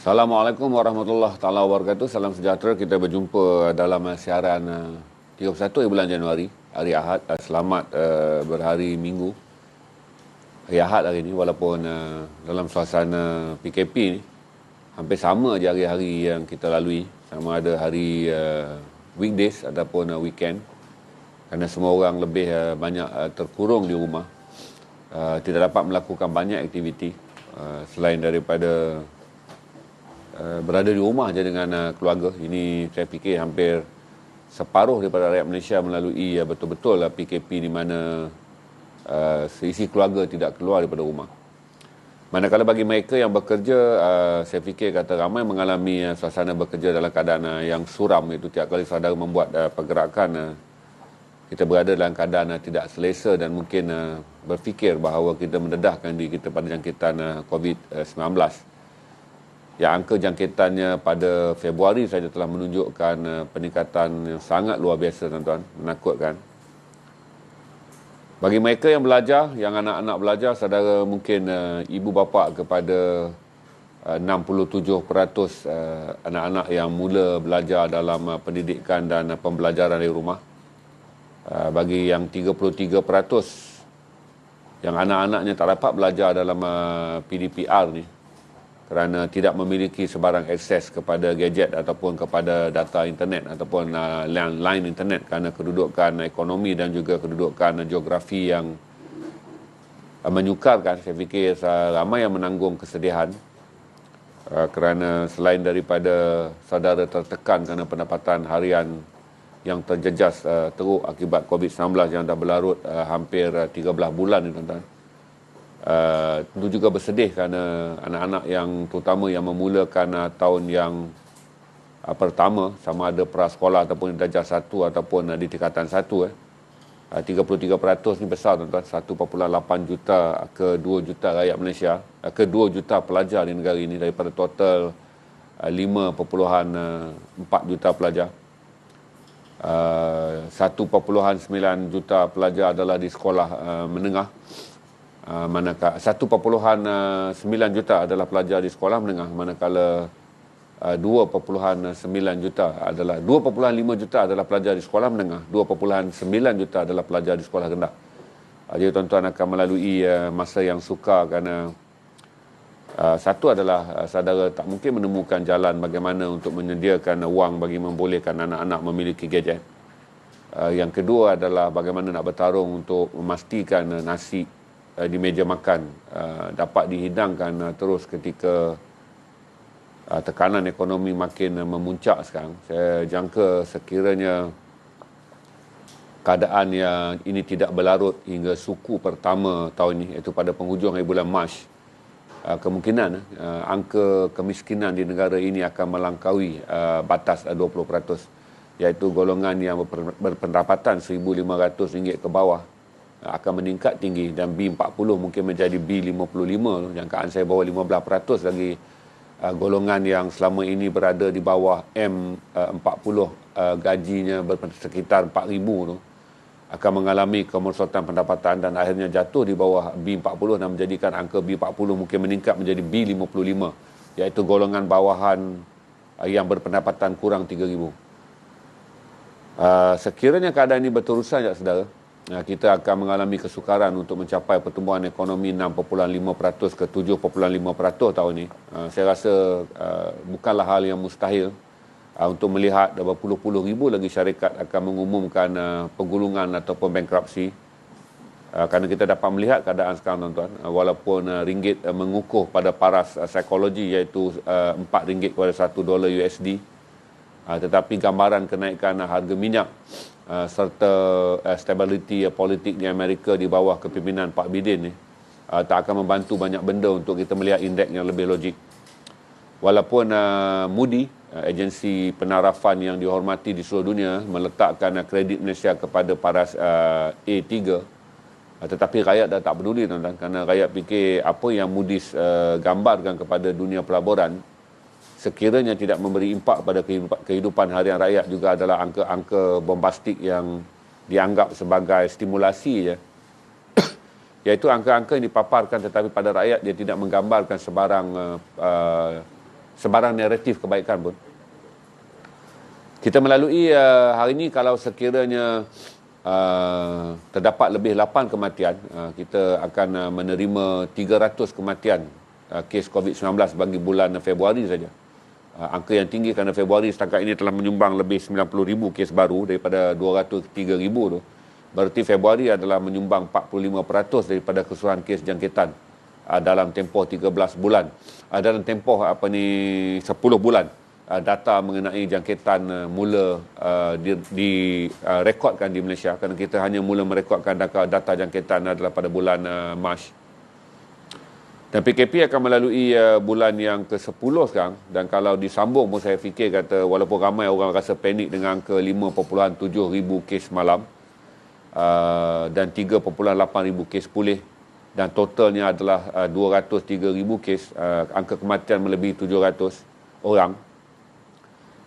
Assalamualaikum warahmatullahi taala wabarakatuh. Salam sejahtera. Kita berjumpa dalam siaran 31 bulan Januari, hari Ahad. Selamat berhari Minggu. Hari Ahad hari ini, walaupun dalam suasana PKP ni hampir sama je hari-hari yang kita lalui, sama ada hari weekdays ataupun weekend, kerana semua orang lebih banyak terkurung di rumah, tidak dapat melakukan banyak aktiviti selain daripada berada di rumah je dengan keluarga. Ini saya fikir hampir separuh daripada rakyat Malaysia melalui betul-betul PKP di mana seisi keluarga tidak keluar daripada rumah. Manakala bagi mereka yang bekerja, saya fikir kata ramai mengalami suasana bekerja dalam keadaan yang suram, iaitu tiap kali saudara membuat pergerakan, kita berada dalam keadaan tidak selesa dan mungkin berfikir bahawa kita mendedahkan diri kita pada jangkitan COVID-19. Yang angka jangkitannya pada Februari saja telah menunjukkan peningkatan yang sangat luar biasa, tuan-tuan, menakutkan. Bagi mereka yang belajar, yang anak-anak belajar, saudara mungkin ibu bapa kepada 67% anak-anak yang mula belajar dalam pendidikan dan pembelajaran di rumah. Bagi yang 33% yang anak-anaknya tak dapat belajar dalam PDPR ni, kerana tidak memiliki sebarang akses kepada gadget ataupun kepada data internet ataupun line internet, kerana kedudukan ekonomi dan juga kedudukan geografi yang menyukarkan. Saya fikir ramai yang menanggung kesedihan kerana selain daripada saudara tertekan kerana pendapatan harian yang terjejas teruk akibat COVID-19 yang dah berlarut hampir 13 bulan ni, tuan-tuan. Tentu juga bersedih kerana anak-anak yang terutama yang memulakan tahun yang pertama, sama ada prasekolah ataupun darjah 1 ataupun di tingkatan 1, 33% ni besar, tuan-tuan. 1.8 juta ke 2 juta rakyat Malaysia, ke 2 juta pelajar di negara ini daripada total 5.4 juta pelajar. 1.9 juta pelajar adalah di sekolah menengah, manakala 1.9 juta adalah pelajar di sekolah menengah, manakala 2.9 juta adalah 2.5 juta adalah pelajar di sekolah menengah, 2.9 juta adalah pelajar di sekolah rendah. Jadi tuan-tuan akan melalui masa yang sukar kerana satu adalah saudara tak mungkin menemukan jalan bagaimana untuk menyediakan wang bagi membolehkan anak-anak memiliki gadget. Yang kedua adalah bagaimana nak bertarung untuk memastikan nasi di meja makan dapat dihidangkan terus ketika tekanan ekonomi makin memuncak sekarang. Saya jangka sekiranya keadaan yang ini tidak berlarut hingga suku pertama tahun ini, iaitu pada penghujung bulan Mac, kemungkinan angka kemiskinan di negara ini akan melangkaui batas 20%, iaitu golongan yang berpendapatan RM1,500 ke bawah akan meningkat tinggi, dan B40 mungkin menjadi B55. Jangkaan saya bahawa 15% lagi golongan yang selama ini berada di bawah M40, gajinya sekitar 4,000 tu, akan mengalami kemerosotan pendapatan dan akhirnya jatuh di bawah B40 dan menjadikan angka B40 mungkin meningkat menjadi B55, iaitu golongan bawahan yang berpendapatan kurang 3,000. Sekiranya keadaan ini berterusan, ya saudara, kita akan mengalami kesukaran untuk mencapai pertumbuhan ekonomi 6.5% ke 7.5% tahun ini. Saya rasa bukanlah hal yang mustahil untuk melihat berpuluh-puluh ribu lagi syarikat akan mengumumkan penggulungan ataupun bankruptsi. Kerana kita dapat melihat keadaan sekarang, tuan-tuan, walaupun ringgit mengukuh pada paras psikologi, iaitu RM4 kepada $1 USD, tetapi gambaran kenaikan harga minyak serta stability politik di Amerika di bawah kepimpinan Pak Biden ni tak akan membantu banyak benda untuk kita melihat indeks yang lebih logik. Walaupun Moody, agensi penarafan yang dihormati di seluruh dunia, meletakkan kredit Malaysia kepada paras A3, tetapi rakyat dah tak peduli, tuan-tuan, kerana rakyat fikir apa yang Moody's gambarkan kepada dunia pelaburan, sekiranya tidak memberi impak pada kehidupan harian rakyat, juga adalah angka-angka bombastik yang dianggap sebagai stimulasi je. Iaitu angka-angka yang dipaparkan tetapi pada rakyat dia tidak menggambarkan sebarang sebarang naratif kebaikan pun. Kita melalui hari ini, kalau sekiranya terdapat lebih 8 kematian, kita akan menerima 300 kematian kes COVID-19 bagi bulan Februari saja. Angka yang tinggi kerana Februari setakat ini telah menyumbang lebih 90,000 kes baru daripada 203,000 tu. Berarti Februari adalah menyumbang 45% daripada keseluruhan kes jangkitan dalam tempoh 13 bulan. Dalam tempoh 10 bulan. Data mengenai jangkitan mula direkodkan di Malaysia, kerana kita hanya mula merekodkan data jangkitan adalah pada bulan Mac. Dan PKP akan melalui bulan yang ke-10 sekarang, dan kalau disambung pun saya fikir kata walaupun ramai orang rasa panik dengan angka 5.7 ribu kes malam dan 3.8 ribu kes pulih, dan totalnya adalah 203,000 kes, angka kematian melebihi 700 orang.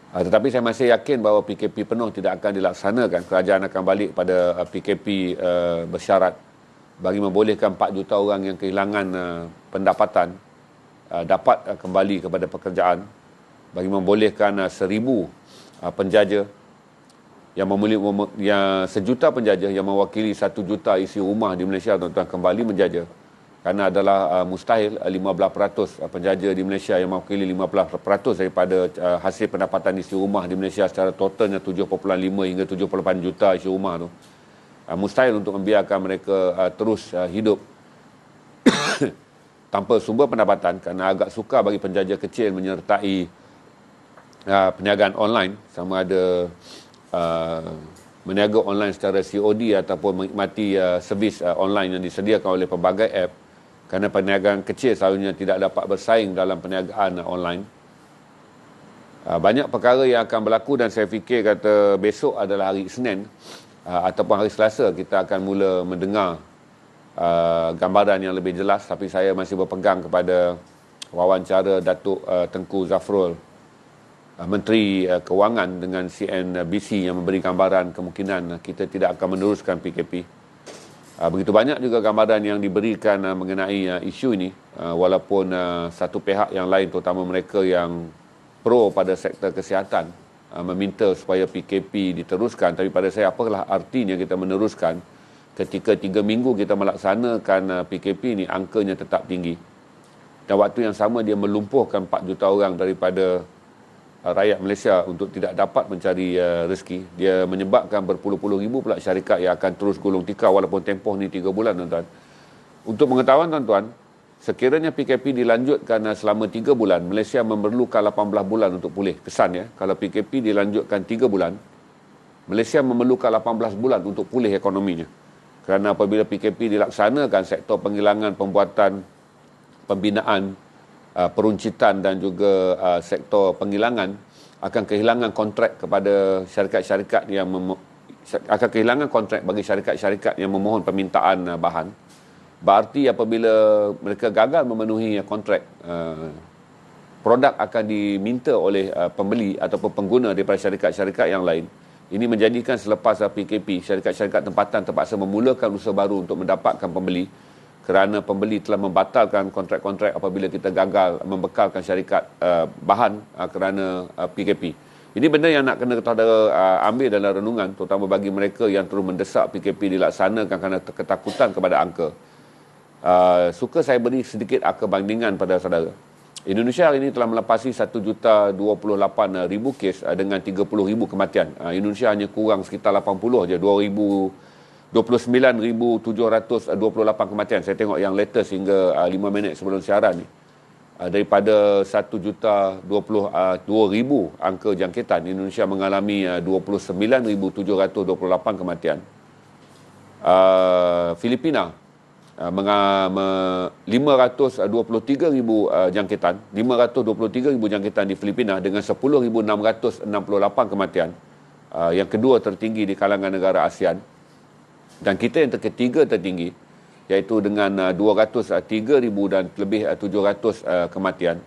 Tetapi saya masih yakin bahawa PKP penuh tidak akan dilaksanakan. Kerajaan akan balik pada PKP bersyarat bagi membolehkan 4 juta orang yang kehilangan pendapatan dapat kembali kepada pekerjaan, bagi membolehkan 1,000 penjaja yang sejuta penjaja yang mewakili 1 juta isi rumah di Malaysia, tuan-tuan, kembali menjaja. Kerana adalah mustahil 15% penjaja di Malaysia yang mewakili 15% daripada hasil pendapatan isi rumah di Malaysia secara totalnya 7.5 hingga 7.8 juta isi rumah tu. Mustahil untuk membiarkan mereka terus hidup tanpa sumber pendapatan, kerana agak sukar bagi penjaja kecil menyertai perniagaan online, sama ada meniaga online secara COD ataupun menikmati servis online yang disediakan oleh pelbagai app. Kerana perniagaan kecil selalunya tidak dapat bersaing dalam perniagaan online. Banyak perkara yang akan berlaku, dan saya fikir kata besok adalah hari Isnin ataupun hari Selasa kita akan mula mendengar gambaran yang lebih jelas. Tapi saya masih berpegang kepada wawancara Datuk Tengku Zafrul, Menteri Kewangan, dengan CNBC, yang memberi gambaran kemungkinan kita tidak akan meneruskan PKP. Begitu banyak juga gambaran yang diberikan mengenai isu ini, walaupun satu pihak yang lain, terutama mereka yang pro pada sektor kesihatan, meminta supaya PKP diteruskan. Tapi pada saya, apalah artinya kita meneruskan ketika 3 minggu kita melaksanakan PKP ini, angkanya tetap tinggi. Dan waktu yang sama dia melumpuhkan 4 juta orang daripada rakyat Malaysia untuk tidak dapat mencari rezeki. Dia menyebabkan berpuluh-puluh ribu pula syarikat yang akan terus gulung tikar walaupun tempoh ni 3 bulan, tuan-tuan. Untuk pengetahuan tuan-tuan, sekiranya PKP dilanjutkan selama 3 bulan, Malaysia memerlukan 18 bulan untuk pulih. Kesan ya, kalau PKP dilanjutkan 3 bulan, Malaysia memerlukan 18 bulan untuk pulih ekonominya. Kerana apabila PKP dilaksanakan, sektor penghilangan, pembuatan, pembinaan, peruncitan dan juga sektor penghilangan akan kehilangan kontrak kepada syarikat-syarikat yang akan kehilangan kontrak bagi syarikat-syarikat yang memohon permintaan bahan. Berarti apabila mereka gagal memenuhi kontrak, produk akan diminta oleh pembeli ataupun pengguna daripada syarikat-syarikat yang lain. Ini menjadikan selepas PKP, syarikat-syarikat tempatan terpaksa memulakan usaha baru untuk mendapatkan pembeli, kerana pembeli telah membatalkan kontrak-kontrak apabila kita gagal membekalkan syarikat bahan kerana PKP. Ini benda yang nak kena saudara ambil dalam renungan, terutama bagi mereka yang terus mendesak PKP dilaksanakan kerana ketakutan kepada angka. Suka saya beri sedikit angka bandingan pada saudara. Indonesia hari ini telah melepasi 1,028,000 kes dengan 30,000 kematian. Indonesia hanya kurang sekitar 80 je, 29,728 kematian. Saya tengok yang latest hingga 5 minit sebelum siaran ni. Daripada 1,022,000 angka jangkitan, Indonesia mengalami 29,728 kematian. Filipina 523,000 jangkitan, 523,000 jangkitan di Filipina dengan 10,668 kematian. Yang kedua tertinggi di kalangan negara ASEAN. Dan kita yang ketiga tertinggi, iaitu dengan 203,000 dan lebih 700 kematian.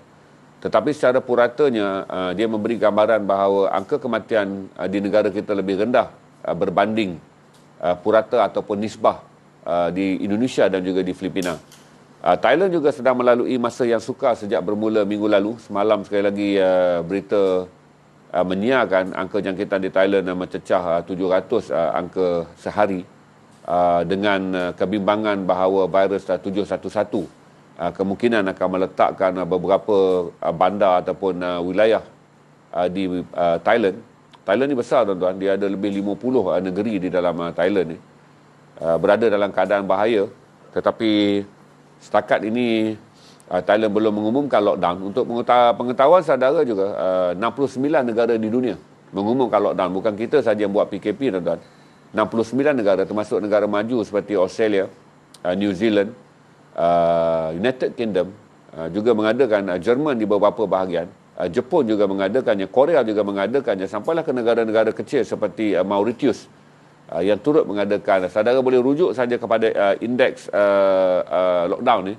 Tetapi secara puratanya, dia memberi gambaran bahawa angka kematian di negara kita lebih rendah berbanding purata ataupun nisbah di Indonesia dan juga di Filipina. Thailand juga sedang melalui masa yang sukar sejak bermula minggu lalu. Semalam sekali lagi berita menyiarkan angka jangkitan di Thailand mencecah 700 angka sehari dengan kebimbangan bahawa virus 711 kemungkinan akan meletakkan beberapa bandar ataupun wilayah di Thailand. Thailand ni besar tuan-tuan, dia ada lebih 50 negeri di dalam Thailand ni. Berada dalam keadaan bahaya, tetapi setakat ini Thailand belum mengumumkan lockdown. Untuk pengetahuan saudara juga, 69 negara di dunia mengumumkan lockdown. Bukan kita saja yang buat PKP tuan-tuan. 69 negara termasuk negara maju seperti Australia, New Zealand, United Kingdom juga mengadakan, Jerman di beberapa bahagian, Jepun juga mengadakannya, Korea juga mengadakannya, sampailah ke negara-negara kecil seperti Mauritius yang turut mengadakan. Saudara boleh rujuk saja kepada indeks lockdown ni.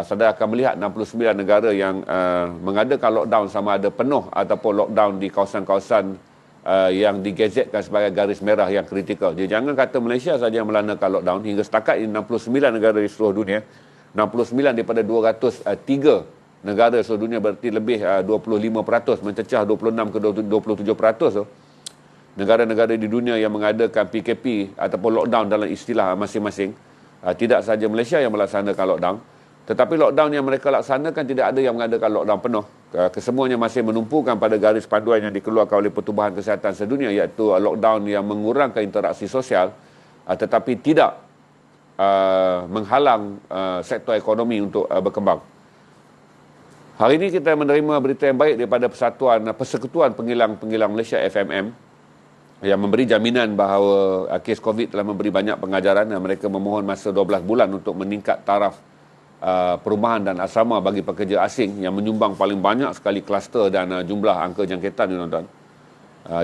Saudara akan melihat 69 negara yang mengadakan lockdown, sama ada penuh ataupun lockdown di kawasan-kawasan yang digazetkan sebagai garis merah yang kritikal. Jadi jangan kata Malaysia saja yang melanakan lockdown. Hingga setakat ini 69 negara di seluruh dunia, 69 daripada 203 negara seluruh dunia, berarti lebih 25%, mencecah 26 ke 27% tu. Negara-negara di dunia yang mengadakan PKP ataupun lockdown dalam istilah masing-masing. Tidak sahaja Malaysia yang melaksanakan lockdown, tetapi lockdown yang mereka laksanakan tidak ada yang mengadakan lockdown penuh. Kesemuanya masih menumpukan pada garis panduan yang dikeluarkan oleh Pertubuhan Kesihatan Sedunia, iaitu lockdown yang mengurangkan interaksi sosial tetapi tidak menghalang sektor ekonomi untuk berkembang. Hari ini kita menerima berita yang baik daripada Persekutuan Pengilang Malaysia FMM yang memberi jaminan bahawa kes COVID telah memberi banyak pengajaran dan mereka memohon masa 12 bulan untuk meningkat taraf perumahan dan asrama bagi pekerja asing yang menyumbang paling banyak sekali kluster dan jumlah angka jangkitan ni tuan-tuan.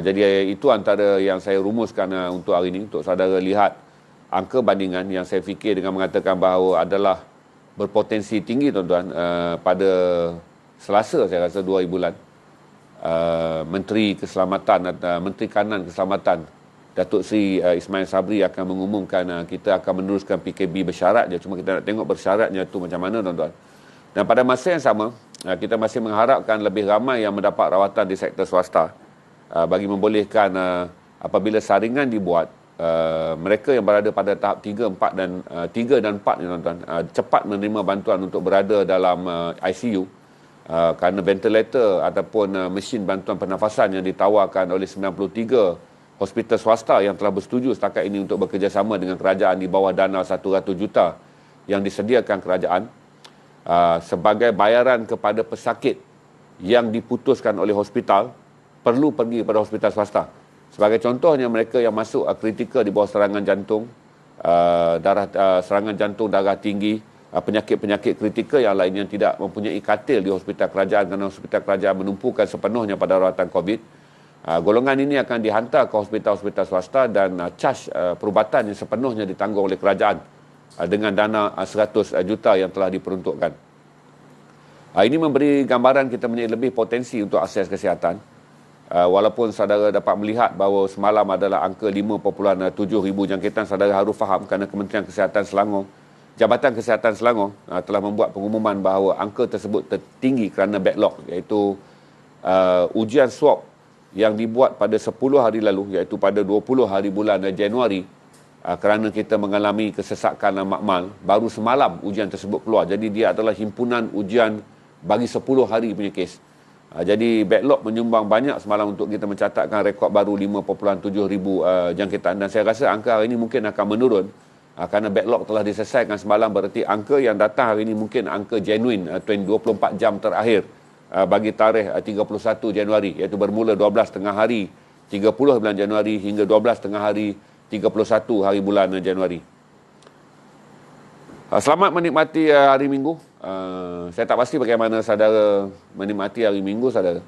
Jadi itu antara yang saya rumuskan untuk hari ini, untuk saudara lihat angka bandingan yang saya fikir dengan mengatakan bahawa adalah berpotensi tinggi tuan-tuan. Pada Selasa saya rasa 2 bulan, Menteri Keselamatan, Menteri Kanan Keselamatan Datuk Seri Ismail Sabri akan mengumumkan kita akan meneruskan PKP bersyarat je. Cuma kita nak tengok bersyaratnya tu macam mana tuan-tuan. Dan pada masa yang sama, kita masih mengharapkan lebih ramai yang mendapat rawatan di sektor swasta, bagi membolehkan apabila saringan dibuat, mereka yang berada pada tahap 3 dan 4 ni tuan-tuan, cepat menerima bantuan untuk berada dalam ICU, kerana ventilator ataupun mesin bantuan pernafasan yang ditawarkan oleh 93 hospital swasta yang telah bersetuju setakat ini untuk bekerjasama dengan kerajaan di bawah dana 100 juta yang disediakan kerajaan sebagai bayaran kepada pesakit yang diputuskan oleh hospital perlu pergi pada hospital swasta. Sebagai contohnya, mereka yang masuk kritikal di bawah serangan jantung, serangan jantung darah tinggi, penyakit-penyakit kritikal yang lain yang tidak mempunyai katil di hospital kerajaan kerana hospital kerajaan menumpukan sepenuhnya pada rawatan COVID. Golongan ini akan dihantar ke hospital-hospital swasta dan caj perubatan yang sepenuhnya ditanggung oleh kerajaan dengan dana 100 juta yang telah diperuntukkan. Ini memberi gambaran kita mempunyai lebih potensi untuk akses kesihatan. Walaupun saudara dapat melihat bahawa semalam adalah angka 5.7 ribu jangkitan, saudara harus faham kerana Kementerian Kesihatan Selangor, Jabatan Kesihatan Selangor telah membuat pengumuman bahawa angka tersebut tertinggi kerana backlog, iaitu ujian swab yang dibuat pada 10 hari lalu, iaitu pada 20 hari bulan Januari, kerana kita mengalami kesesakan makmal, baru semalam ujian tersebut keluar. Jadi dia adalah himpunan ujian bagi 10 hari punya kes. Jadi backlog menyumbang banyak semalam untuk kita mencatatkan rekod baru 5.7 ribu jangkitan, dan saya rasa angka hari ini mungkin akan menurun kerana backlog telah diselesaikan semalam. Berarti angka yang datang hari ini mungkin angka genuine 24 jam terakhir bagi tarikh 31 Januari, iaitu bermula 12 tengah hari 30 bulan Januari hingga 12 tengah hari 31 hari bulan Januari. Selamat menikmati hari Minggu. Saya tak pasti bagaimana saudara menikmati hari Minggu saudara.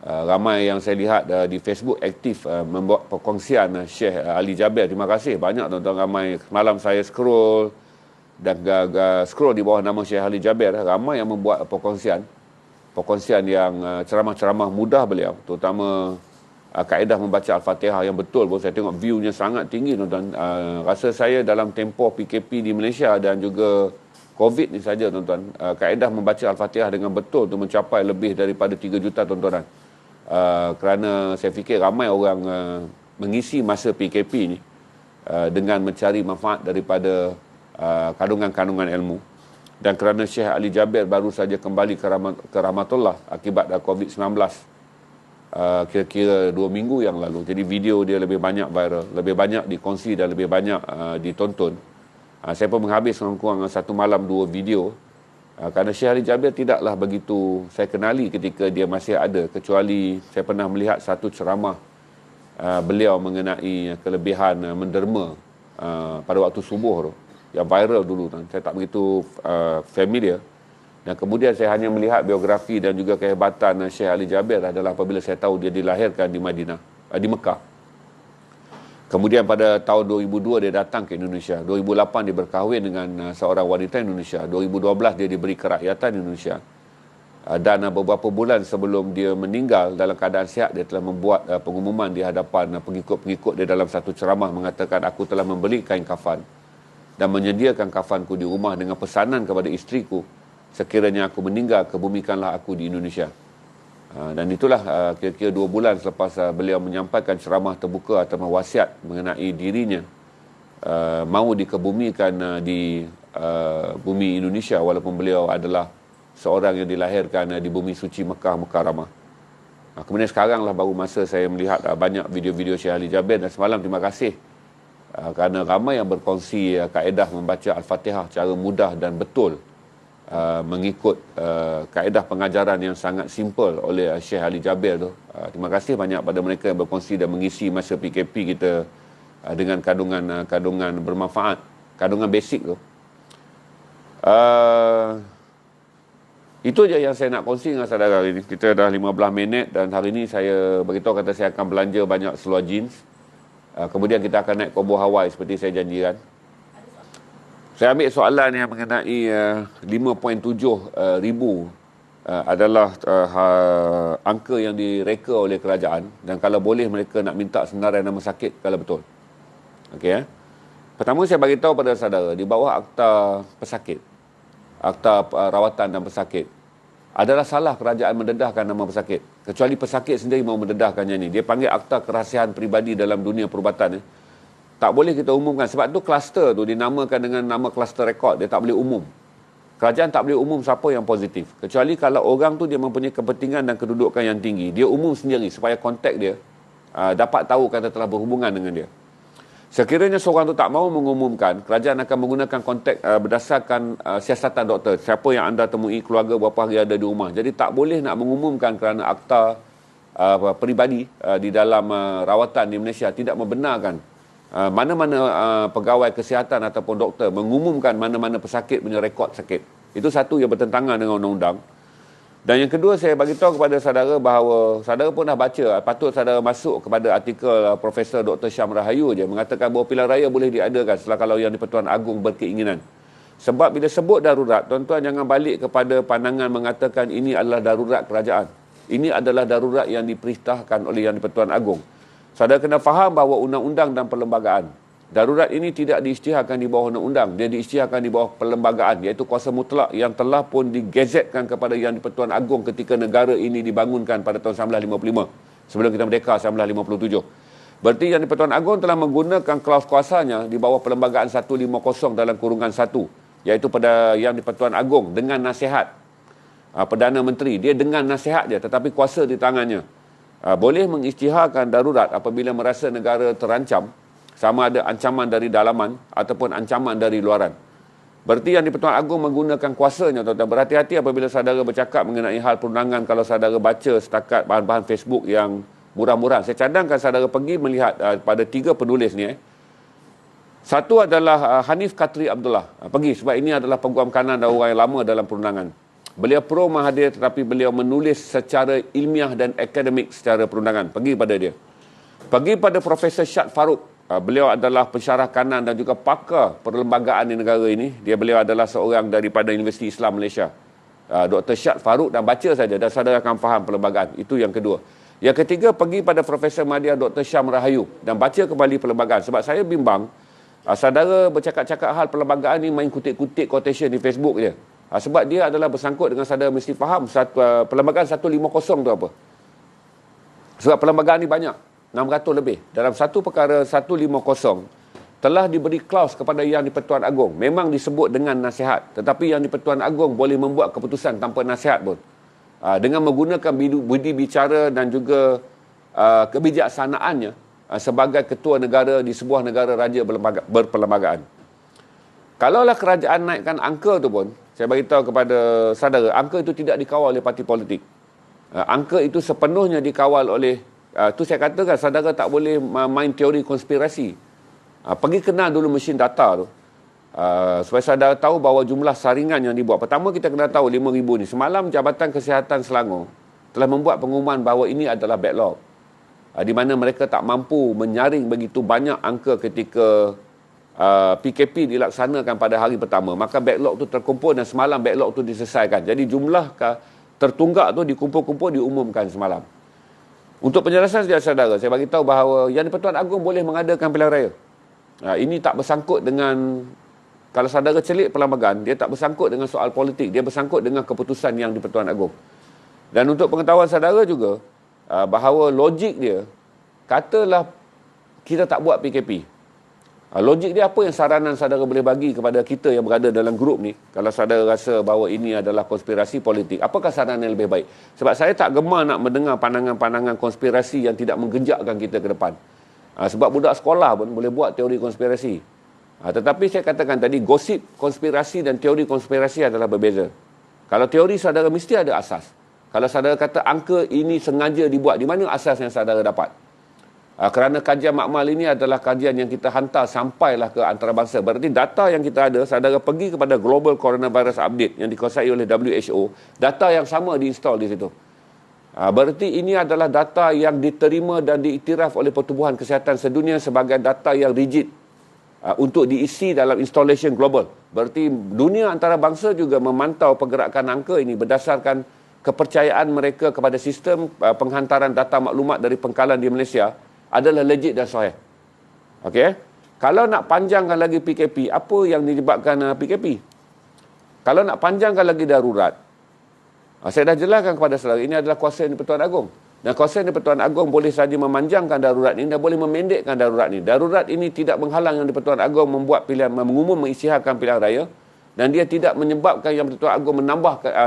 Ramai yang saya lihat di Facebook aktif membuat perkongsian Syekh Ali Jaber. Terima kasih banyak tuan-tuan, ramai. Semalam saya scroll dan scroll di bawah nama Syekh Ali Jaber, ramai yang membuat perkongsian yang ceramah-ceramah mudah beliau, terutama kaedah membaca Al-Fatihah yang betul pun. Saya tengok view-nya sangat tinggi tuan-tuan. Rasa saya dalam tempoh PKP di Malaysia dan juga COVID ni saja tuan-tuan, kaedah membaca Al-Fatihah dengan betul tu mencapai lebih daripada 3 juta tuan-tuan. Kerana saya fikir ramai orang mengisi masa PKP ni dengan mencari manfaat daripada kandungan-kandungan ilmu. Dan kerana Syekh Ali Jabir baru saja kembali ke rahmatullah akibat COVID-19 kira-kira 2 minggu yang lalu. Jadi video dia lebih banyak viral, lebih banyak dikongsi dan lebih banyak ditonton. Saya pun menghabis kurang-kurang 1 malam 2 video. Kerana Syekh Ali Jabir tidaklah begitu saya kenali ketika dia masih ada, kecuali saya pernah melihat satu ceramah beliau mengenai kelebihan menderma pada waktu subuh tu, yang viral dulu kan. Saya tak begitu familiar. Dan kemudian saya hanya melihat biografi dan juga kehebatan Syekh Ali Jabir adalah apabila saya tahu dia dilahirkan di Madinah, di Mekah. Kemudian pada tahun 2002 dia datang ke Indonesia. 2008 dia berkahwin dengan seorang wanita Indonesia. 2012 dia diberi kerakyatan Indonesia. Dan beberapa bulan sebelum dia meninggal dalam keadaan sihat, dia telah membuat pengumuman di hadapan pengikut-pengikut dia dalam satu ceramah mengatakan, aku telah membeli kain kafan dan menyediakan kafanku di rumah dengan pesanan kepada isteriku, sekiranya aku meninggal, kebumikanlah aku di Indonesia. Dan itulah kira-kira 2 bulan selepas beliau menyampaikan ceramah terbuka atau wasiat mengenai dirinya mahu dikebumikan di bumi Indonesia, walaupun beliau adalah seorang yang dilahirkan di bumi suci Mekah Mukarramah. Kemudian sekaranglah baru masa saya melihat banyak video-video Syekh Ali Jabir, dan semalam terima kasih kerana ramai yang berkongsi kaedah membaca Al-Fatihah secara mudah dan betul, mengikut kaedah pengajaran yang sangat simple oleh Syekh Ali Jabir tu. Terima kasih banyak pada mereka yang berkongsi dan mengisi masa PKP kita dengan kandungan bermanfaat, kandungan basic tu. Itu je yang saya nak kongsi dengan saudara hari ini. Kita dah 15 minit dan hari ini saya beritahu kata saya akan belanja banyak seluar jeans. Kemudian kita akan naik Kobo Hawaii seperti saya janjikan. Saya ambil soalan yang mengenai 5.7 ribu adalah angka yang direka oleh kerajaan, dan kalau boleh mereka nak minta senarai nama sakit kalau betul. Okey. Pertama saya bagi tahu pada saudara, di bawah akta pesakit, akta rawatan dan pesakit, adalah salah kerajaan mendedahkan nama pesakit. Kecuali pesakit sendiri mau mendedahkannya ni. Dia panggil akta kerahsiaan peribadi dalam dunia perubatan. Tak boleh kita umumkan. Sebab tu kluster tu dinamakan dengan nama kluster rekod. Dia tak boleh umum. Kerajaan tak boleh umum siapa yang positif. Kecuali kalau orang tu dia mempunyai kepentingan dan kedudukan yang tinggi. Dia umum sendiri supaya kontak dia dapat tahu kata telah berhubungan dengan dia. Sekiranya seorang tu tak mahu mengumumkan, kerajaan akan menggunakan kontak berdasarkan siasatan doktor. Siapa yang anda temui, keluarga berapa hari ada di rumah. Jadi tak boleh nak mengumumkan kerana akta peribadi di dalam rawatan di Malaysia tidak membenarkan mana-mana pegawai kesihatan ataupun doktor mengumumkan mana-mana pesakit punya rekod sakit. Itu satu yang bertentangan dengan undang-undang. Dan yang kedua, saya bagi tahu kepada saudara bahawa saudara pun dah baca, patut saudara masuk kepada artikel Profesor Dr. Syam Rahayu je mengatakan bahawa pilihan raya boleh diadakan setelah kalau Yang di-Pertuan Agong berkeinginan. Sebab bila sebut darurat, tuan-tuan jangan balik kepada pandangan mengatakan ini adalah darurat kerajaan. Ini adalah darurat yang diperintahkan oleh Yang di-Pertuan Agong. Saudara kena faham bahawa undang-undang dan perlembagaan, darurat ini tidak diisytiharkan di bawah undang-undang, dia diisytiharkan di bawah perlembagaan, iaitu kuasa mutlak yang telah pun digazetkan kepada Yang di-Pertuan Agong ketika negara ini dibangunkan pada tahun 1955, sebelum kita merdeka 1957. Berarti Yang di-Pertuan Agong telah menggunakan klaus kuasanya di bawah perlembagaan 150 dalam kurungan 1, iaitu pada Yang di-Pertuan Agong dengan nasihat Perdana Menteri. Dia dengan nasihat je, tetapi kuasa di tangannya. Boleh mengisytiharkan darurat apabila merasa negara terancam, sama ada ancaman dari dalaman ataupun ancaman dari luaran. Berarti Yang di-Pertuan Agong menggunakan kuasanya, tuan-tuan. Berhati-hati apabila saudara bercakap mengenai hal perundangan kalau saudara baca setakat bahan-bahan Facebook yang murah-murah. Saya cadangkan saudara pergi melihat pada 3 penulis ni. Satu adalah Hanif Katri Abdullah. Pergi, sebab ini adalah peguam kanan dan orang yang lama dalam perundangan. Beliau pro Mahathir tetapi beliau menulis secara ilmiah dan akademik secara perundangan. Pergi pada dia. Pergi pada Profesor Syad Farouk. Beliau adalah pensyarah kanan dan juga pakar perlembagaan di negara ini. Beliau adalah seorang daripada Universiti Islam Malaysia. Dr. Syad Farouk, dan baca saja dan saudara akan faham perlembagaan. Itu yang kedua. Yang ketiga, pergi pada Profesor Madya Dr. Syam Rahayu dan baca kembali perlembagaan. Sebab saya bimbang Saudara bercakap-cakap hal perlembagaan ni main kutip-kutip quotation di Facebook je. Sebab dia adalah bersangkut dengan saudara mesti faham perlembagaan 150 tu apa. Sebab perlembagaan ni banyak, 600 lebih. Dalam satu perkara 150 telah diberi klaus kepada Yang di-Pertuan Agong. Memang disebut dengan nasihat, tetapi Yang di-Pertuan Agong boleh membuat keputusan tanpa nasihat pun. Dengan menggunakan budi bicara dan juga kebijaksanaannya sebagai ketua negara di sebuah negara raja berperlembagaan. Kalaulah kerajaan naikkan angka tu pun, saya beritahu kepada saudara, angka itu tidak dikawal oleh parti politik. Angka itu sepenuhnya dikawal oleh, tu saya katakan saudara tak boleh main teori konspirasi. Pergi kenal dulu mesin data tu. Supaya saudara tahu bahawa jumlah saringan yang dibuat. Pertama kita kena tahu 5,000 ni. Semalam Jabatan Kesihatan Selangor telah membuat pengumuman bahawa ini adalah backlog. Di mana mereka tak mampu menyaring begitu banyak angka ketika PKP dilaksanakan pada hari pertama. Maka backlog tu terkumpul dan semalam backlog tu diselesaikan. Jadi jumlah tertunggak tu dikumpul-kumpul diumumkan semalam. Untuk penjelasan sejak saudara, saya bagi tahu bahawa Yang di-Pertuan Agong boleh mengadakan pilihan raya. Ini tak bersangkut dengan, kalau saudara celik perlembagaan, dia tak bersangkut dengan soal politik. Dia bersangkut dengan keputusan Yang di-Pertuan Agong. Dan untuk pengetahuan saudara juga, bahawa logik dia, katalah kita tak buat PKP. Logik dia apa yang saranan saudara boleh bagi kepada kita yang berada dalam grup ni, kalau saudara rasa bahawa ini adalah konspirasi politik, apakah saranan yang lebih baik? Sebab saya tak gemar nak mendengar pandangan-pandangan konspirasi yang tidak menggenjakkan kita ke depan. Sebab budak sekolah pun boleh buat teori konspirasi. Tetapi saya katakan tadi, gosip konspirasi dan teori konspirasi adalah berbeza. Kalau teori saudara mesti ada asas. Kalau saudara kata angka ini sengaja dibuat, di mana asas yang saudara dapat? Kerana kajian makmal ini adalah kajian yang kita hantar sampailah ke antarabangsa. Berarti data yang kita ada, saudara pergi kepada Global Coronavirus Update yang dikuasai oleh WHO, data yang sama diinstal di situ. Berarti ini adalah data yang diterima dan diiktiraf oleh Pertubuhan Kesihatan Sedunia sebagai data yang rigid untuk diisi dalam installation global. Berarti dunia antarabangsa juga memantau pergerakan angka ini berdasarkan kepercayaan mereka kepada sistem penghantaran data maklumat dari pengkalan di Malaysia adalah legit dan sahih. Okey? Kalau nak panjangkan lagi PKP, apa yang menyebabkan PKP? Kalau nak panjangkan lagi darurat, saya dah jelaskan kepada saudara, ini adalah kuasa Yang di-Pertuan Agong. Dan kuasa Yang di-Pertuan Agong boleh saja memanjangkan darurat ini dan boleh memendekkan darurat ini. Darurat ini tidak menghalang Yang di-Pertuan Agong membuat pilihan, mengumum mengisytiharkan pilihan raya. Dan dia tidak menyebabkan Yang di-Pertuan Agong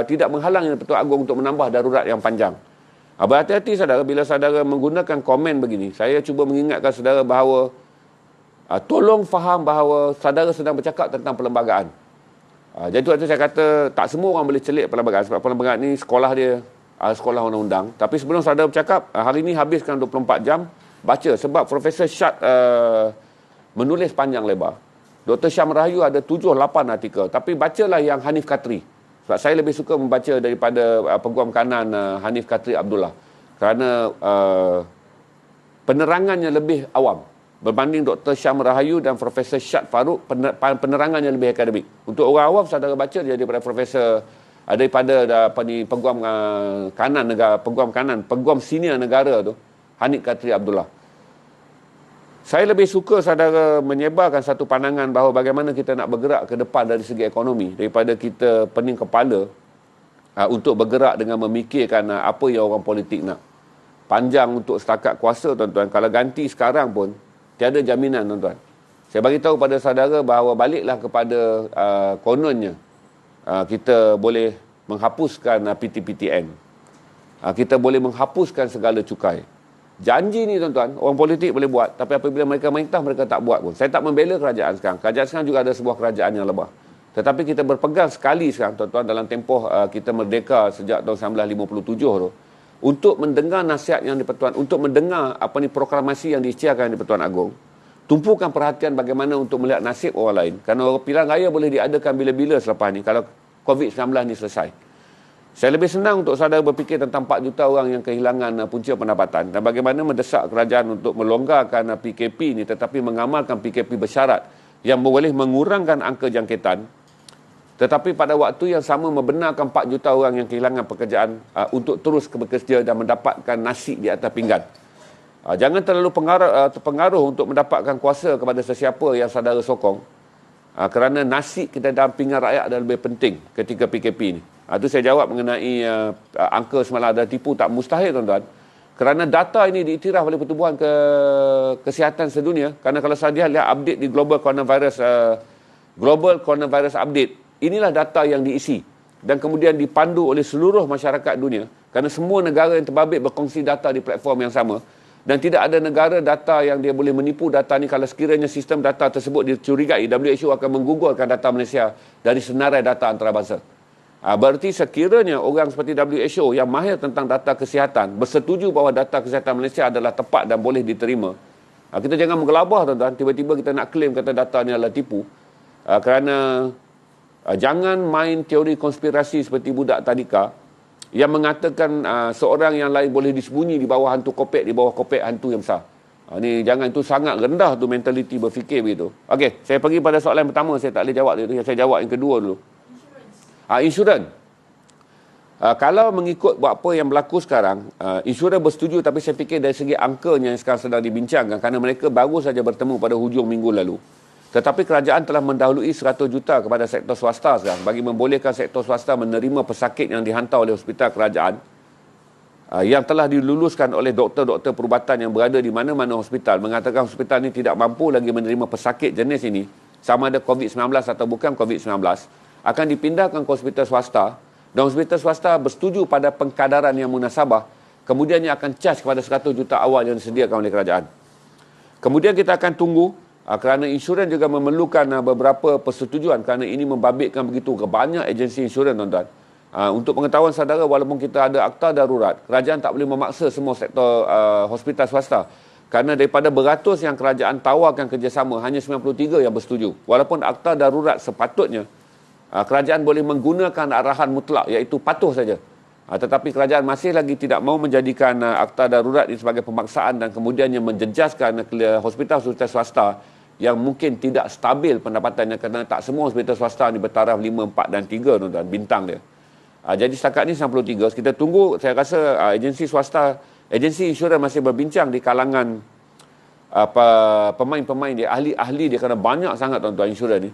tidak menghalang Yang di-Pertuan Agong untuk menambah darurat yang panjang. Berhati-hati saudara, bila saudara menggunakan komen begini, saya cuba mengingatkan saudara bahawa tolong faham bahawa saudara sedang bercakap tentang perlembagaan. Jadi waktu saya kata, tak semua orang boleh celik perlembagaan, sebab perlembagaan ni sekolah dia, sekolah undang-undang. Tapi sebelum saudara bercakap, hari ini habiskan 24 jam, baca. Sebab Profesor Syad menulis panjang lebar. Dr. Syam Rahayu ada 7-8 artikel. Tapi bacalah yang Hanif Katri. Sebab saya lebih suka membaca daripada Peguam Kanan Hanif Katri Abdullah. Kerana penerangannya lebih awam. Berbanding Dr. Syam Rahayu dan Profesor Syad Farouk, penerangannya lebih akademik. Untuk orang awam, saudara baca dia daripada Profesor, daripada Peguam Kanan negara, Peguam Senior Negara tu, Hanif Katri Abdullah. Saya lebih suka saudara menyebarkan satu pandangan bahawa bagaimana kita nak bergerak ke depan dari segi ekonomi daripada kita pening kepala untuk bergerak dengan memikirkan apa yang orang politik nak. Panjang untuk setakat kuasa, tuan-tuan. Kalau ganti sekarang pun tiada jaminan, tuan-tuan. Saya bagi tahu pada saudara bahawa baliklah kepada kononnya kita boleh menghapuskan PTPTN. Kita boleh menghapuskan segala cukai. Janji ni tuan-tuan, orang politik boleh buat, tapi apabila mereka merintah, mereka tak buat pun. Saya tak membela kerajaan sekarang. Kerajaan sekarang juga ada sebuah kerajaan yang lebah. Tetapi kita berpegang sekali sekarang, tuan-tuan, dalam tempoh kita merdeka sejak tahun 1957 tu, untuk mendengar nasihat yang di-Pertuan, untuk mendengar proklamasi yang diisytiharkan di Pertuan Agong. Tumpukan perhatian bagaimana untuk melihat nasib orang lain. Kerana pilihan raya boleh diadakan bila-bila selepas ni, kalau COVID-19 ni selesai. Saya lebih senang untuk saudara berfikir tentang 4 juta orang yang kehilangan punca pendapatan dan bagaimana mendesak kerajaan untuk melonggarkan PKP ini tetapi mengamalkan PKP bersyarat yang boleh mengurangkan angka jangkitan, tetapi pada waktu yang sama membenarkan 4 juta orang yang kehilangan pekerjaan untuk terus bekerja dan mendapatkan nasi di atas pinggan. Jangan terlalu terpengaruh untuk mendapatkan kuasa kepada sesiapa yang saudara sokong. Kerana nasib kita dalam pinggan rakyat adalah lebih penting ketika PKP ni. Itu saya jawab mengenai angka semalam ada tipu, tak mustahil tuan-tuan. Kerana data ini diiktiraf oleh Pertubuhan Kesihatan Sedunia. Kerana kalau saya lihat update di Global Coronavirus Update, inilah data yang diisi dan kemudian dipandu oleh seluruh masyarakat dunia. Kerana semua negara yang terbabit berkongsi data di platform yang sama. Dan tidak ada negara data yang dia boleh menipu data ni kalau sekiranya sistem data tersebut dicurigai. WHO akan menggugurkan data Malaysia dari senarai data antarabangsa. Berarti sekiranya orang seperti WHO yang mahir tentang data kesihatan bersetuju bahawa data kesihatan Malaysia adalah tepat dan boleh diterima, kita jangan menggelabah tuan-tuan. Tiba-tiba kita nak claim kata data ni adalah tipu. Kerana jangan main teori konspirasi seperti budak tadika yang mengatakan seorang yang lain boleh disembunyi di bawah hantu kopek, di bawah kopek hantu yang besar. Ni jangan, itu sangat rendah tu mentaliti berfikir begitu. Okey, saya pergi pada soalan pertama, saya tak boleh jawab itu. Saya jawab yang kedua dulu. Insurans. Kalau mengikut apa yang berlaku sekarang, insurans bersetuju, tapi saya fikir dari segi angkanya yang sekarang sedang dibincangkan, kerana mereka baru saja bertemu pada hujung minggu lalu. Tetapi kerajaan telah mendahului 100 juta kepada sektor swasta sekarang bagi membolehkan sektor swasta menerima pesakit yang dihantar oleh hospital kerajaan yang telah diluluskan oleh doktor-doktor perubatan yang berada di mana-mana hospital, mengatakan hospital ini tidak mampu lagi menerima pesakit jenis ini, sama ada COVID-19 atau bukan COVID-19, akan dipindahkan ke hospital swasta, dan hospital swasta bersetuju pada pengkadaran yang munasabah, kemudiannya akan charge kepada 100 juta awal yang disediakan oleh kerajaan. Kemudian kita akan tunggu kerana insurans juga memerlukan beberapa persetujuan, kerana ini membabitkan begitu banyak agensi insurans tuan-tuan. Untuk pengetahuan saudara, walaupun kita ada akta darurat, kerajaan tak boleh memaksa semua sektor hospital swasta. Kerana daripada beratus yang kerajaan tawarkan kerjasama, hanya 93 yang bersetuju. Walaupun akta darurat sepatutnya kerajaan boleh menggunakan arahan mutlak, iaitu patuh saja. Tetapi kerajaan masih lagi tidak mau menjadikan akta darurat ini sebagai pemaksaan dan kemudiannya menjejaskan hospital-hospital swasta yang mungkin tidak stabil pendapatannya, kerana tak semua hospital swasta ni bertaraf 5, 4 dan 3 tuan-tuan, bintang dia. Jadi setakat ni 93. Kita tunggu, saya rasa agensi swasta, agensi insurans masih berbincang di kalangan pemain-pemain dia, ahli-ahli dia, kerana banyak sangat tuan-tuan insurans ni,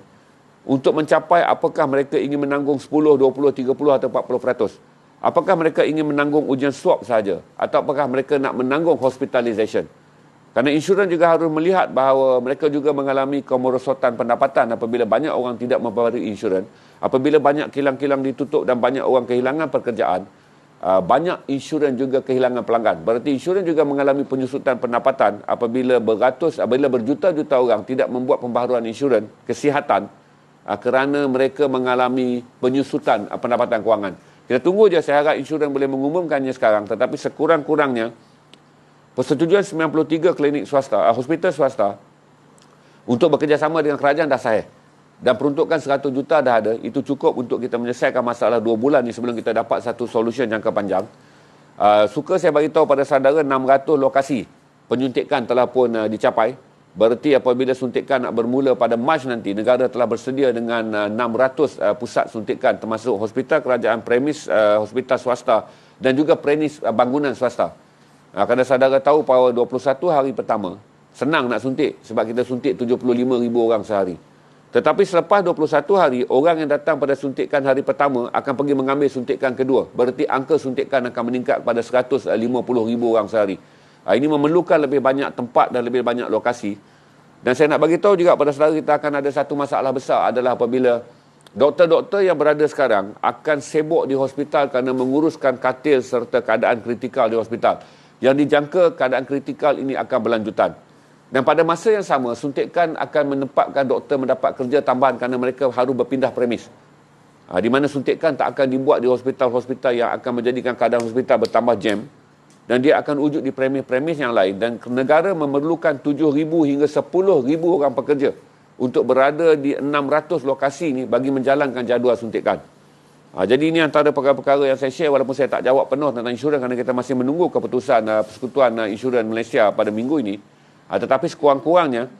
untuk mencapai apakah mereka ingin menanggung 10, 20, 30 atau 40%. Apakah mereka ingin menanggung ujian swab saja, atau apakah mereka nak menanggung hospitalization. Kerana insurans juga harus melihat bahawa mereka juga mengalami kemerosotan pendapatan apabila banyak orang tidak memperbarui insurans, apabila banyak kilang-kilang ditutup dan banyak orang kehilangan pekerjaan, banyak insurans juga kehilangan pelanggan. Berarti insurans juga mengalami penyusutan pendapatan apabila berjuta-juta orang tidak membuat pembaharuan insurans kesihatan kerana mereka mengalami penyusutan pendapatan kewangan. Kita tunggu je, saya harap insurans boleh mengumumkannya sekarang, tetapi sekurang-kurangnya persetujuan 93 klinik swasta, hospital swasta untuk bekerjasama dengan kerajaan dah sahih. Dan peruntukan 100 juta dah ada. Itu cukup untuk kita menyelesaikan masalah 2 bulan ni sebelum kita dapat satu solution jangka panjang. Suka saya beritahu pada saudara 600 lokasi penyuntikan telah pun dicapai. Berarti apabila suntikan nak bermula pada Mac nanti, negara telah bersedia dengan 600 pusat suntikan, termasuk hospital kerajaan, premis hospital swasta dan juga premis bangunan swasta. Kerana saudara tahu pada 21 hari pertama, senang nak suntik sebab kita suntik 75,000 orang sehari. Tetapi selepas 21 hari, orang yang datang pada suntikan hari pertama akan pergi mengambil suntikan kedua. Berarti angka suntikan akan meningkat pada 150,000 orang sehari. Ini memerlukan lebih banyak tempat dan lebih banyak lokasi. Dan saya nak bagi tahu juga pada saudara, kita akan ada satu masalah besar adalah apabila doktor-doktor yang berada sekarang akan sibuk di hospital kerana menguruskan katil serta keadaan kritikal di hospital. Yang dijangka keadaan kritikal ini akan berlanjutan. Dan pada masa yang sama, suntikan akan menempatkan doktor mendapat kerja tambahan kerana mereka harus berpindah premis. Di mana suntikan tak akan dibuat di hospital-hospital yang akan menjadikan keadaan hospital bertambah jam. Dan dia akan wujud di premis-premis yang lain. Dan negara memerlukan 7,000 hingga 10,000 orang pekerja untuk berada di 600 lokasi ini bagi menjalankan jadual suntikan. Jadi ini antara perkara-perkara yang saya share, walaupun saya tak jawab penuh tentang insurans kerana kita masih menunggu keputusan Persekutuan Insurans Malaysia pada minggu ini. Tetapi sekurang-kurangnya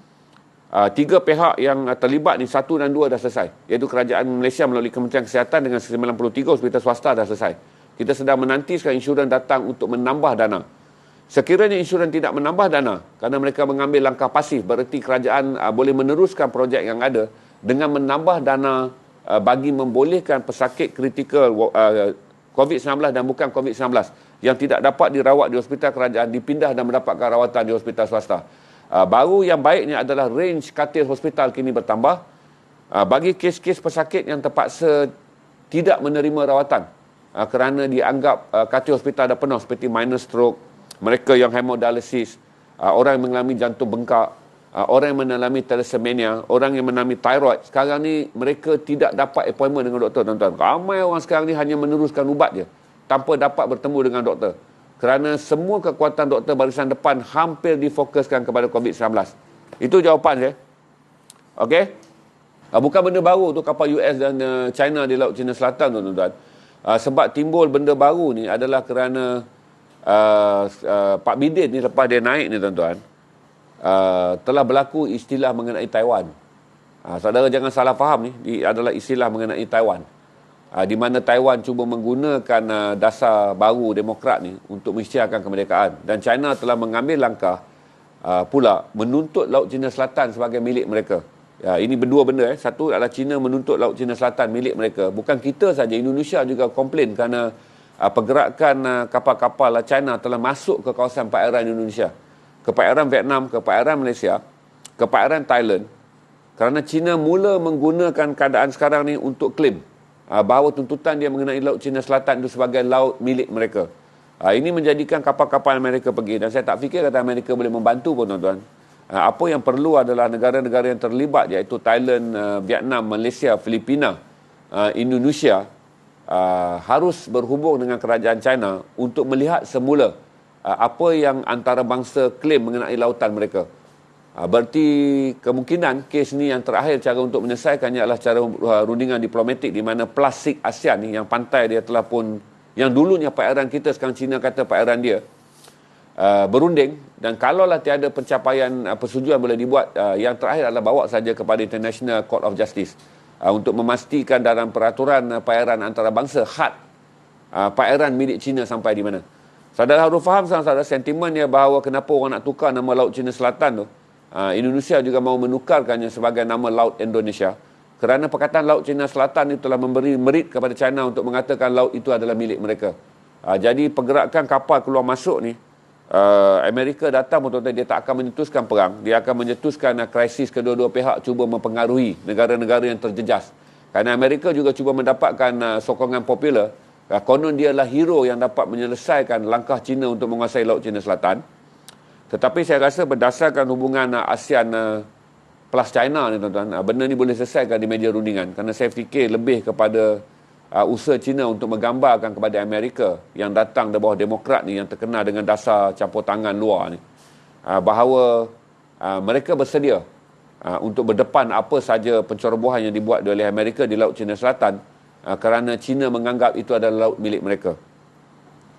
3 pihak yang terlibat ni, 1 dan 2 dah selesai, iaitu kerajaan Malaysia melalui Kementerian Kesihatan dengan 93 hospital swasta dah selesai. Kita sedang menanti sekarang insurans datang untuk menambah dana. Sekiranya insurans tidak menambah dana kerana mereka mengambil langkah pasif, bererti kerajaan boleh meneruskan projek yang ada dengan menambah dana bagi membolehkan pesakit kritikal COVID-19 dan bukan COVID-19 yang tidak dapat dirawat di hospital kerajaan dipindah dan mendapatkan rawatan di hospital swasta. Baru yang baiknya adalah range katil hospital kini bertambah bagi kes-kes pesakit yang terpaksa tidak menerima rawatan kerana dianggap katil hospital dah penuh, seperti minor stroke, mereka yang hemodialisis, orang yang mengalami jantung bengkak, orang yang mengalami thalassemia, orang yang mengalami thyroid. Sekarang ni mereka tidak dapat appointment dengan doktor, tuan-tuan. Ramai orang sekarang ni hanya meneruskan ubat je tanpa dapat bertemu dengan doktor. Kerana semua kekuatan doktor barisan depan hampir difokuskan kepada COVID-19. Itu jawapan saya. Okey? Bukan benda baru tu kapal US dan China di Laut Cina Selatan, tuan-tuan. Sebab timbul benda baru ni adalah kerana Pak Biden ni lepas dia naik ni, tuan-tuan, telah berlaku istilah mengenai Taiwan. Saudara jangan salah faham ni, adalah istilah mengenai Taiwan. Di mana Taiwan cuba menggunakan dasar baru demokrat ni untuk mengisytiharkan kemerdekaan. Dan China telah mengambil langkah pula menuntut Laut Cina Selatan sebagai milik mereka. Ini berdua benda. Satu adalah China menuntut Laut Cina Selatan milik mereka. Bukan kita saja, Indonesia juga komplain kerana pergerakan kapal-kapal China telah masuk ke kawasan perairan Indonesia, ke perairan Vietnam, ke perairan Malaysia, ke perairan Thailand, kerana China mula menggunakan keadaan sekarang ni untuk klaim bahawa tuntutan dia mengenai Laut Cina Selatan itu sebagai laut milik mereka. Ini menjadikan kapal-kapal Amerika pergi, dan saya tak fikir kata Amerika boleh membantu pun, tuan-tuan. Apa yang perlu adalah negara-negara yang terlibat, iaitu Thailand, Vietnam, Malaysia, Filipina, Indonesia, harus berhubung dengan kerajaan China untuk melihat semula apa yang antarabangsa klaim mengenai lautan mereka. Berarti kemungkinan kes ni yang terakhir cara untuk menyelesaikannya adalah cara rundingan diplomatik, di mana plastik ASEAN ni yang pantai dia telah pun, yang dulunya perairan kita, sekarang China kata perairan dia, berunding. Dan kalaulah tiada pencapaian persetujuan boleh dibuat, yang terakhir adalah bawa saja kepada International Court of Justice untuk memastikan dalam peraturan perairan antarabangsa had perairan milik China sampai di mana. Saudara harus faham, saudara, sentimennya bahawa kenapa orang nak tukar nama Laut Cina Selatan tu. Indonesia juga mahu menukarkannya sebagai nama Laut Indonesia, kerana perkataan Laut Cina Selatan itu telah memberi merit kepada China untuk mengatakan laut itu adalah milik mereka. Jadi pergerakan kapal keluar masuk ni, Amerika datang untuk dia tak akan menyetuskan perang, dia akan menyetuskan krisis kedua-dua pihak cuba mempengaruhi negara-negara yang terjejas. Kerana Amerika juga cuba mendapatkan sokongan popular, konon dia adalah hero yang dapat menyelesaikan langkah China untuk menguasai Laut Cina Selatan. Tetapi saya rasa berdasarkan hubungan ASEAN plus China ni, tuan-tuan, benda ni boleh selesaikan di meja rundingan. Kerana saya fikir lebih kepada usaha China untuk menggambarkan kepada Amerika yang datang dari bawah demokrat ni, yang terkenal dengan dasar campur tangan luar ni, bahawa mereka bersedia untuk berdepan apa saja pencerobohan yang dibuat oleh Amerika di Laut Cina Selatan, kerana China menganggap itu adalah laut milik mereka.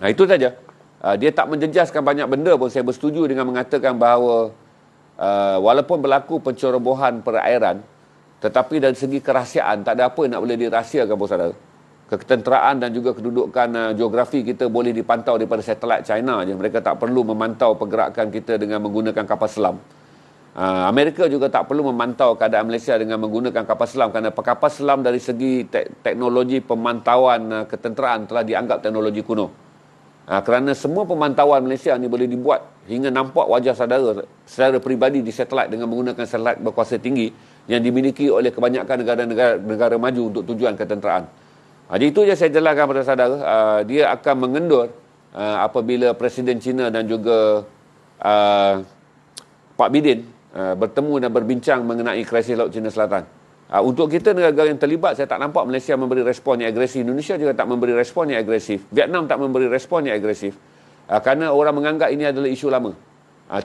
Itu saja. Dia tak menjejaskan banyak benda pun. Saya bersetuju dengan mengatakan bahawa walaupun berlaku pencerobohan perairan, tetapi dari segi kerahsiaan tak ada apa yang nak boleh dirahsiakan, bos saudara. Ketenteraan dan juga kedudukan geografi kita boleh dipantau daripada satelit China je. Mereka tak perlu memantau pergerakan kita dengan menggunakan kapal selam. Amerika juga tak perlu memantau keadaan Malaysia dengan menggunakan kapal selam, kerana kapal selam dari segi teknologi pemantauan ketenteraan telah dianggap teknologi kuno. Kerana semua pemantauan Malaysia ni boleh dibuat hingga nampak wajah saudara secara peribadi di satelit dengan menggunakan satelit berkuasa tinggi yang dimiliki oleh kebanyakan negara maju untuk tujuan ketenteraan. Jadi itu je saya jelaskan kepada saudara. Dia akan mengendur apabila Presiden China dan juga Pak Biden bertemu dan berbincang mengenai krisis Laut Cina Selatan. Untuk kita negara yang terlibat, saya tak nampak Malaysia memberi respon yang agresif. Indonesia juga tak memberi respon yang agresif. Vietnam tak memberi respon yang agresif. Kerana orang menganggap ini adalah isu lama.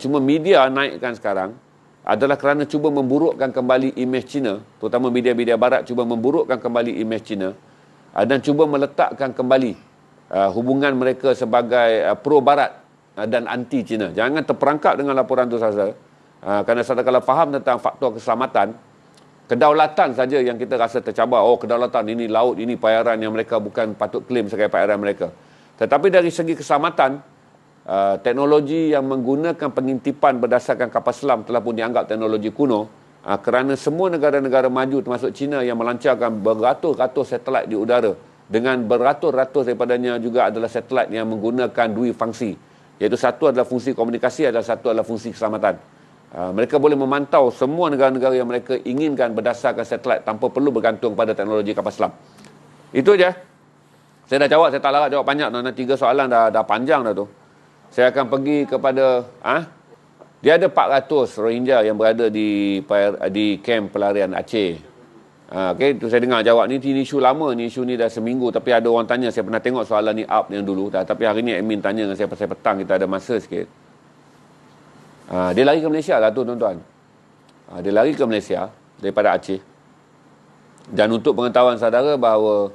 Cuma media naikkan sekarang adalah kerana cuba memburukkan kembali imej China, terutama media-media barat cuba memburukkan kembali imej China dan cuba meletakkan kembali hubungan mereka sebagai pro-barat dan anti-China. Jangan terperangkap dengan laporan itu saja. Kerana saudara kalau faham tentang faktor keselamatan, kedaulatan saja yang kita rasa tercabar. Oh, kedaulatan, ini laut, ini perairan yang mereka bukan patut klaim sebagai perairan mereka. Tetapi dari segi keselamatan, teknologi yang menggunakan pengintipan berdasarkan kapal selam telah pun dianggap teknologi kuno, kerana semua negara-negara maju termasuk China yang melancarkan beratus-ratus satelit di udara, dengan beratus-ratus daripadanya juga adalah satelit yang menggunakan dua fungsi, iaitu satu adalah fungsi komunikasi, adalah satu adalah fungsi keselamatan. Mereka boleh memantau semua negara-negara yang mereka inginkan berdasarkan satelit tanpa perlu bergantung pada teknologi kapal selam. Itu je. Saya dah jawab, saya tak larat jawab banyak. Nanti 3 soalan dah panjang dah tu. Saya akan pergi kepada dia ada 400 Rohingya yang berada di kem pelarian Aceh. Okey, tu saya dengar jawab ni isu lama ni, isu ni dah seminggu, tapi ada orang tanya, saya pernah tengok soalan ni up yang dulu dah, tapi hari ni admin tanya dengan saya pasal petang kita ada masa sikit. Dia lari ke Malaysia lah tu tuan-tuan. Dia lari ke Malaysia daripada Aceh. Dan untuk pengetahuan saudara bahawa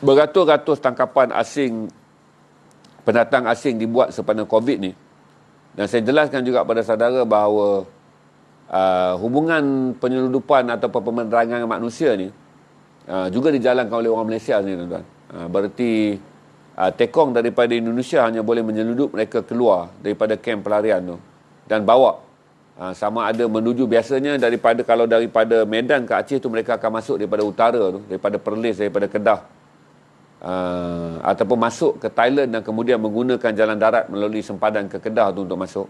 beratus-ratus tangkapan asing, pendatang asing dibuat sepanjang COVID ni. Dan saya jelaskan juga pada saudara bahawa hubungan penyeludupan atau pemerangan manusia ni juga dijalankan oleh orang Malaysia ni tuan-tuan. Berarti tekong daripada Indonesia hanya boleh menyeludup mereka keluar daripada kem pelarian tu dan bawa sama ada menuju, biasanya kalau daripada Medan ke Aceh tu mereka akan masuk daripada utara tu, daripada Perlis, daripada Kedah, ataupun masuk ke Thailand dan kemudian menggunakan jalan darat melalui sempadan ke Kedah tu untuk masuk.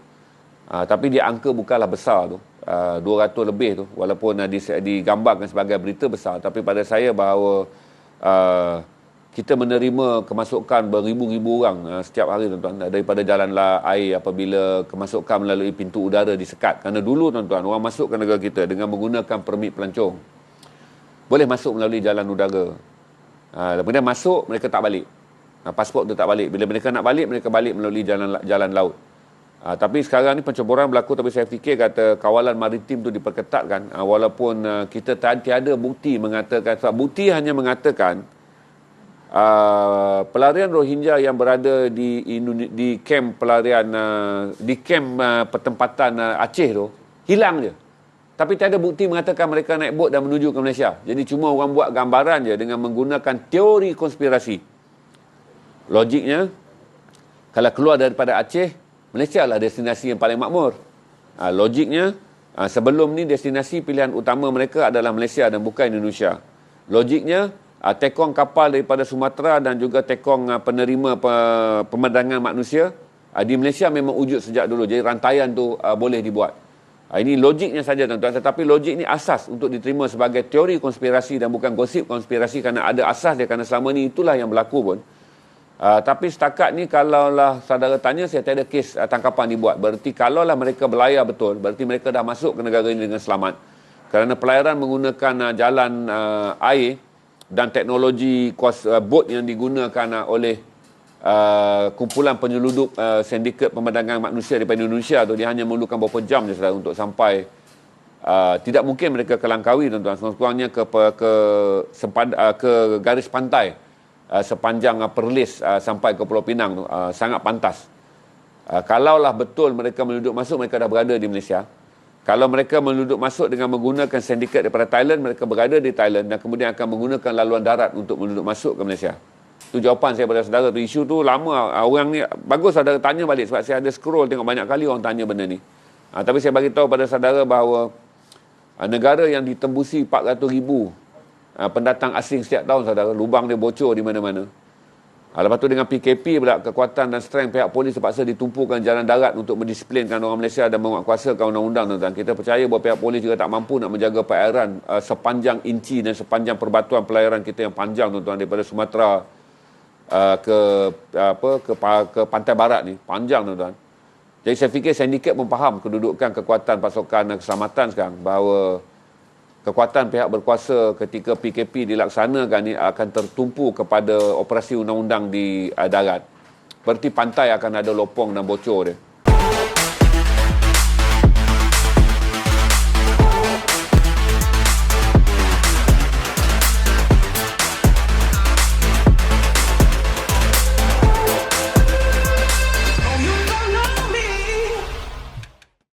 Tapi dia angka bukanlah besar tu, 200 lebih tu, walaupun digambarkan sebagai berita besar, tapi pada saya bahawa kita menerima kemasukan beribu-ribu orang setiap hari tuan-tuan daripada jalan air apabila kemasukan melalui pintu udara disekat. Kerana dulu tuan-tuan, orang masuk ke negara kita dengan menggunakan permit pelancong, boleh masuk melalui jalan udara. Kemudian masuk, mereka tak balik, pasport tu tak balik. Bila mereka nak balik, mereka balik melalui jalan laut. Tapi sekarang ni pencemburuan berlaku, tapi saya fikir kata kawalan maritim tu diperketatkan, walaupun kita tiada bukti mengatakan, sebab bukti hanya mengatakan pelarian Rohingya yang berada di kem pelarian di kem pertempatan Aceh tu hilang je, tapi tiada bukti mengatakan mereka naik bot dan menuju ke Malaysia. Jadi cuma orang buat gambaran je dengan menggunakan teori konspirasi. Logiknya, kalau keluar daripada Aceh, Malaysia lah destinasi yang paling makmur. Logiknya, sebelum ni destinasi pilihan utama mereka adalah Malaysia dan bukan Indonesia. Logiknya, tekong kapal daripada Sumatera dan juga tekong penerima pemandangan manusia di Malaysia memang wujud sejak dulu. Jadi rantaian tu boleh dibuat. Ini logiknya saja tuan-tuan, tetapi logik ni asas untuk diterima sebagai teori konspirasi dan bukan gosip konspirasi, kerana ada asas dia, kerana selama ni itulah yang berlaku pun. Tapi setakat ni kalaulah saudara tanya, saya tiada kes tangkapan dibuat. Berarti kalaulah mereka berlayar betul, berarti mereka dah masuk ke negara ini dengan selamat. Kerana pelayaran menggunakan jalan air dan teknologi bot yang digunakan oleh kumpulan penyeludup sindiket pemandangan manusia daripada Indonesia tu, dia hanya memerlukan beberapa jam je saudara untuk sampai. Tidak mungkin mereka ke Langkawi tuan-tuan, sekurang-kurangnya ke garis pantai sepanjang Perlis sampai ke Pulau Pinang tu, sangat pantas. Kalaulah betul mereka menyelundup masuk, mereka dah berada di Malaysia. Kalau mereka menyelundup masuk dengan menggunakan sindiket daripada Thailand, mereka berada di Thailand dan kemudian akan menggunakan laluan darat untuk menyelundup masuk ke Malaysia. Itu jawapan saya pada saudara. Isu tu lama, orang ni bagus saudara tanya balik, sebab saya ada scroll tengok banyak kali orang tanya benda ni. Tapi saya bagi tahu pada saudara bahawa negara yang ditembusi 400,000 pendatang asing setiap tahun saudara, lubang dia bocor di mana-mana. Lepas tu dengan PKP pula, kekuatan dan strength pihak polis terpaksa ditumpukan jalan darat untuk mendisiplinkan orang Malaysia dan menguatkuasakan undang-undang tuan-tuan. Kita percaya bahawa pihak polis juga tak mampu nak menjaga perairan sepanjang inci dan sepanjang perbatuan pelayaran kita yang panjang tuan-tuan, daripada Sumatera ke pantai barat ni, panjang tuan-tuan. Jadi saya fikir sindiket pun faham kedudukan kekuatan pasukan keselamatan sekarang, bahawa kekuatan pihak berkuasa ketika PKP dilaksanakan ni akan tertumpu kepada operasi undang-undang di darat. Berarti pantai akan ada lopong dan bocor dia.